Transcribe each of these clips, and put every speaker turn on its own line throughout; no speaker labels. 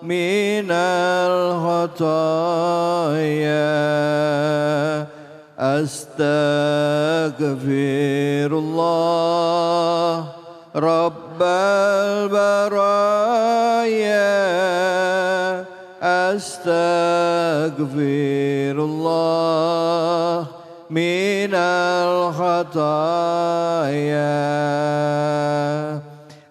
minal khotoya. Astaghfirullah Rabbal baraya. Astaghfirullah minal khataya.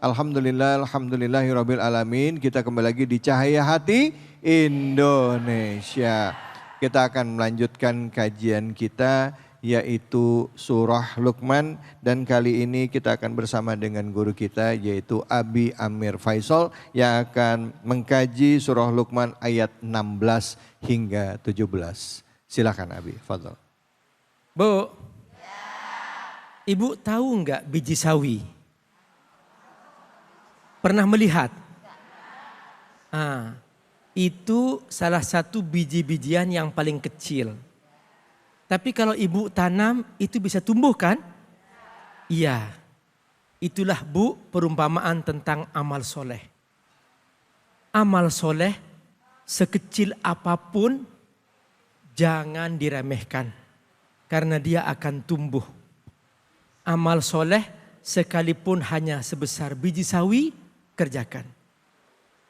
Alhamdulillahirabbil alamin. Kita kembali lagi di Cahaya Hati Indonesia. Kita akan melanjutkan kajian kita yaitu surah Luqman, dan kali ini kita akan bersama dengan guru kita yaitu Abi Amir Faisal yang akan mengkaji surah Luqman ayat 16 hingga 17. Silakan Abi, fadhal.
Bu, Ibu tahu nggak biji sawi? Pernah melihat? Itu salah satu biji-bijian yang paling kecil. Tapi kalau ibu tanam itu bisa tumbuh kan? Iya. Itulah Bu perumpamaan tentang amal soleh. Amal soleh sekecil apapun jangan diremehkan. Karena dia akan tumbuh. Amal soleh sekalipun hanya sebesar biji sawi, kerjakan.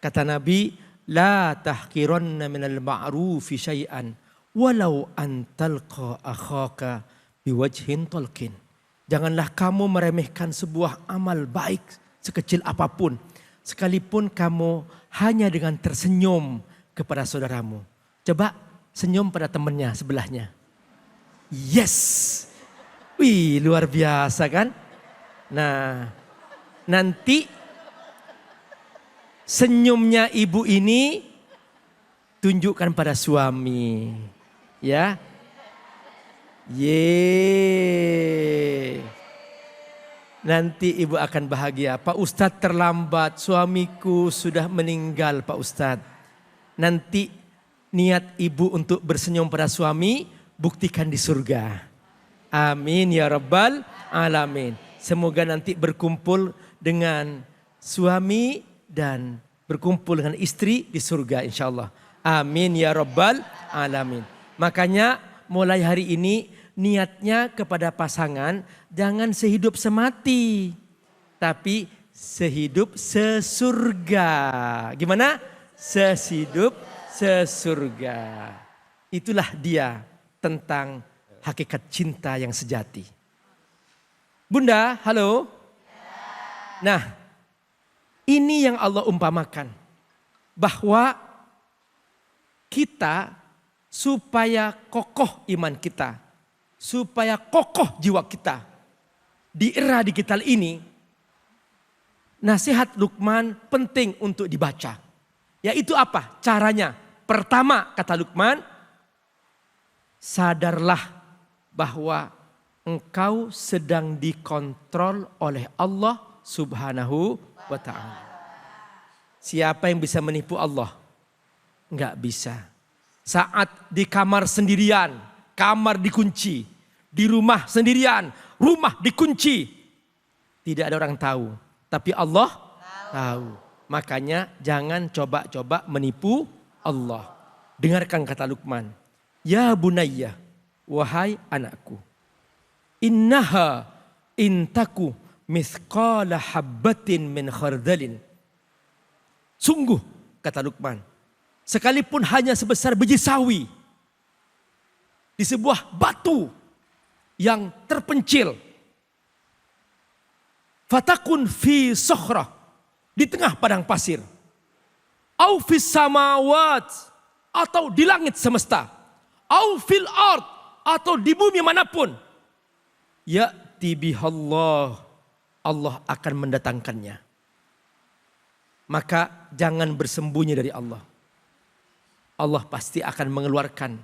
Kata Nabi, la tahqiranna minal ma'rufi syai'an walau antalqa akhaka biwajhin talqin. Janganlah kamu meremehkan sebuah amal baik sekecil apapun, sekalipun kamu hanya dengan tersenyum kepada saudaramu. Coba senyum pada temannya sebelahnya. Yes. Wih, luar biasa kan? Nah, nanti senyumnya ibu ini tunjukkan pada suami. Ya. Nanti ibu akan bahagia. Pak Ustadz terlambat, suamiku sudah meninggal Pak Ustadz. Nanti niat ibu untuk bersenyum pada suami, buktikan di surga. Amin ya rabbal alamin. Semoga nanti berkumpul dengan suami dan berkumpul dengan istri di surga insyaallah. Amin ya rabbal alamin. Makanya mulai hari ini niatnya kepada pasangan jangan sehidup semati. Tapi sehidup sesurga. Gimana? Sehidup sesurga. Itulah dia tentang hakikat cinta yang sejati. Bunda, halo. Nah, ini yang Allah umpamakan. Bahwa kita supaya kokoh iman kita. Supaya kokoh jiwa kita. Di era digital ini. Nasihat Luqman penting untuk dibaca. Yaitu apa? Caranya. Pertama kata Luqman. Sadarlah bahwa engkau sedang dikontrol oleh Allah Subhanahu wa ta'ala. Siapa yang bisa menipu Allah? Enggak bisa. Saat di kamar sendirian, kamar dikunci. Di rumah sendirian, rumah dikunci. Tidak ada orang tahu. Tapi Allah tahu. Makanya jangan coba-coba menipu Allah. Dengarkan kata Luqman. Ya bunayya, wahai anakku. Innaha intaku mithqala habbatin min khardalin. Sungguh kata Luqman, sekalipun hanya sebesar biji sawi di sebuah batu yang terpencil, fatakun fi sokhrah, di tengah padang pasir, au fis samawat, atau di langit semesta, au fil ard, atau di bumi manapun, ya'ti bihallah, Allah akan mendatangkannya. Maka jangan bersembunyi dari Allah. Allah pasti akan mengeluarkan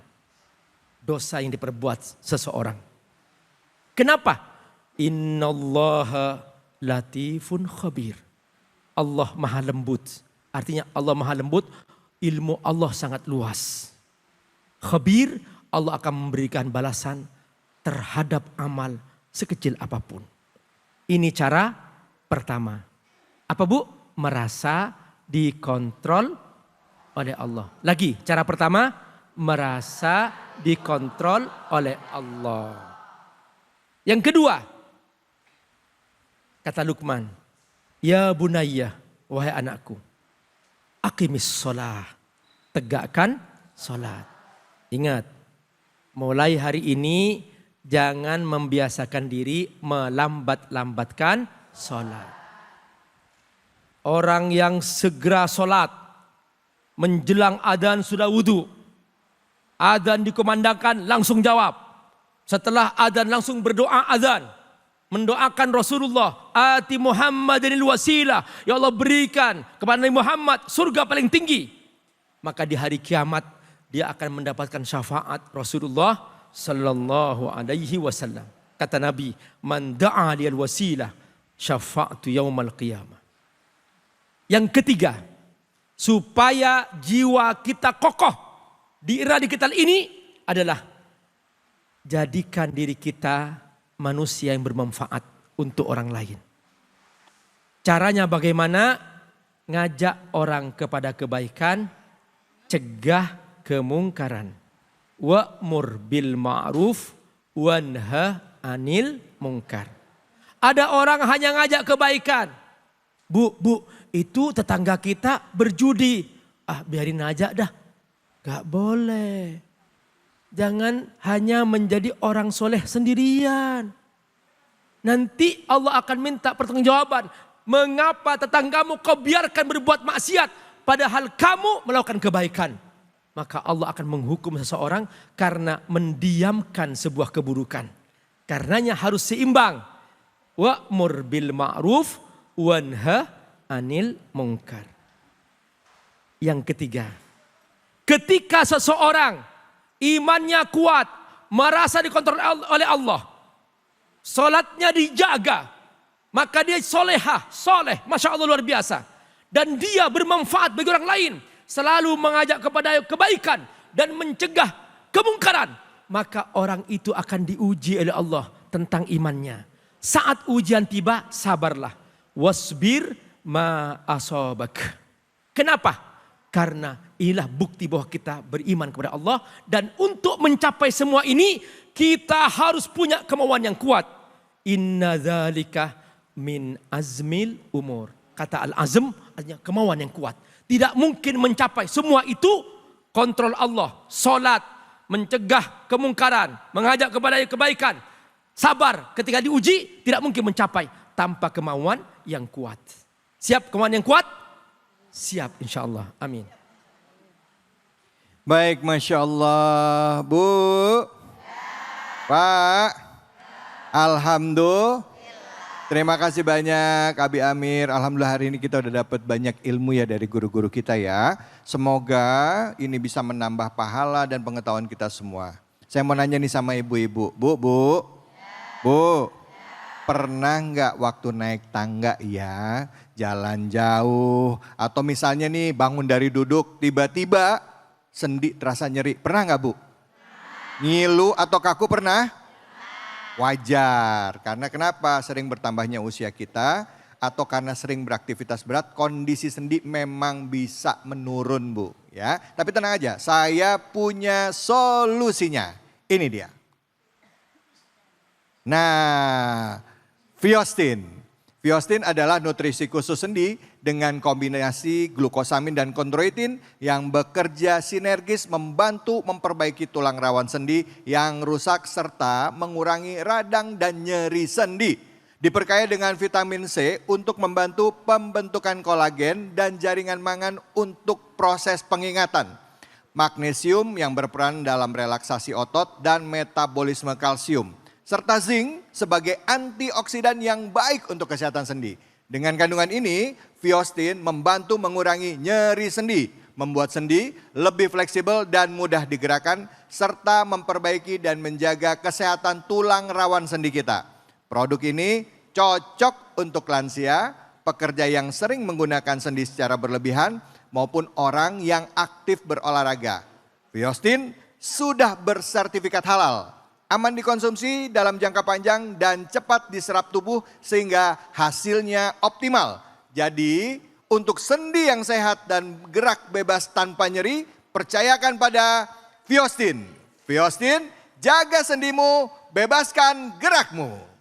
dosa yang diperbuat seseorang. Kenapa? Innallaha latifun khabir. Allah maha lembut. Artinya Allah maha lembut, ilmu Allah sangat luas. Khabir, Allah akan memberikan balasan terhadap amal sekecil apapun. Ini cara pertama. Apa Bu? Merasa dikontrol oleh Allah. Lagi, cara pertama, merasa dikontrol oleh Allah. Yang kedua, kata Luqman, ya bunayya, wahai anakku, aqimis sholah, tegakkan sholat. Ingat, mulai hari ini jangan membiasakan diri melambat-lambatkan sholat. Orang yang segera sholat, menjelang adzan sudah wudu, adzan dikumandangkan langsung jawab. Setelah adzan langsung berdoa adzan, mendoakan Rasulullah, ati Muhammadinil wasilah, ya Allah berikan kepada Nabi Muhammad surga paling tinggi. Maka di hari kiamat dia akan mendapatkan syafaat Rasulullah sallallahu alaihi wasallam. Kata Nabi, man da'a liyal wasilah syafa'tu yaumal qiyamah. Yang ketiga, supaya jiwa kita kokoh di era digital ini adalah jadikan diri kita manusia yang bermanfaat untuk orang lain. Caranya bagaimana? Ngajak orang kepada kebaikan, cegah kemungkaran. Wa'mur bil ma'ruf wanha anil mungkar. Ada orang hanya ngajak kebaikan. Bu, itu tetangga kita berjudi. Biarin aja dah. Gak boleh. Jangan hanya menjadi orang soleh sendirian. Nanti Allah akan minta pertanggungjawaban. Mengapa tetanggamu kau biarkan berbuat maksiat, padahal kamu melakukan kebaikan? Maka Allah akan menghukum seseorang karena mendiamkan sebuah keburukan. Karenanya harus seimbang. Wa'mur bil ma'ruf wanha anil mungkar. Yang ketiga, ketika seseorang imannya kuat, merasa dikontrol oleh Allah, salatnya dijaga, maka dia solehah, soleh, masya Allah luar biasa. Dan dia bermanfaat bagi orang lain, selalu mengajak kepada kebaikan dan mencegah kemungkaran. Maka orang itu akan diuji oleh Allah tentang imannya. Saat ujian tiba, sabarlah. Wasbir ma asobak. Kenapa? Karena inilah bukti bahwa kita beriman kepada Allah. Dan untuk mencapai semua ini, kita harus punya kemauan yang kuat. Inna dzalika min azmil umur. Kata al-azm artinya kemauan yang kuat. Tidak mungkin mencapai semua itu kontrol Allah. Salat, mencegah kemungkaran, mengajak kepada kebaikan. Sabar ketika diuji, tidak mungkin mencapai tanpa kemauan yang kuat. Siap kemauan yang kuat? Siap insya Allah. Amin.
Baik, Masya Allah. Bu, Pak, Alhamdulillah. Terima kasih banyak Abi Amir. Alhamdulillah hari ini kita udah dapat banyak ilmu ya dari guru-guru kita ya. Semoga ini bisa menambah pahala dan pengetahuan kita semua. Saya mau nanya nih sama ibu-ibu. Bu, pernah nggak waktu naik tangga ya, jalan jauh, atau misalnya nih bangun dari duduk, tiba-tiba sendi terasa nyeri. Pernah nggak Bu? Ngilu atau kaku pernah? Wajar, karena kenapa? Sering bertambahnya usia kita, atau karena sering beraktivitas berat, kondisi sendi memang bisa menurun Bu. Ya, tapi tenang aja, saya punya solusinya. Ini dia. Nah, Viostin. Viostin adalah nutrisi khusus sendi dengan kombinasi glukosamin dan kondroitin yang bekerja sinergis membantu memperbaiki tulang rawan sendi yang rusak serta mengurangi radang dan nyeri sendi. Diperkaya dengan vitamin C untuk membantu pembentukan kolagen dan jaringan mangan untuk proses pengingatan. Magnesium yang berperan dalam relaksasi otot dan metabolisme kalsium. Serta zinc sebagai antioksidan yang baik untuk kesehatan sendi. Dengan kandungan ini, Viostin membantu mengurangi nyeri sendi, membuat sendi lebih fleksibel dan mudah digerakkan, serta memperbaiki dan menjaga kesehatan tulang rawan sendi kita. Produk ini cocok untuk lansia, pekerja yang sering menggunakan sendi secara berlebihan, maupun orang yang aktif berolahraga. Viostin sudah bersertifikat halal. Aman dikonsumsi dalam jangka panjang dan cepat diserap tubuh sehingga hasilnya optimal. Jadi untuk sendi yang sehat dan gerak bebas tanpa nyeri, percayakan pada Viostin. Viostin, jaga sendimu, bebaskan gerakmu.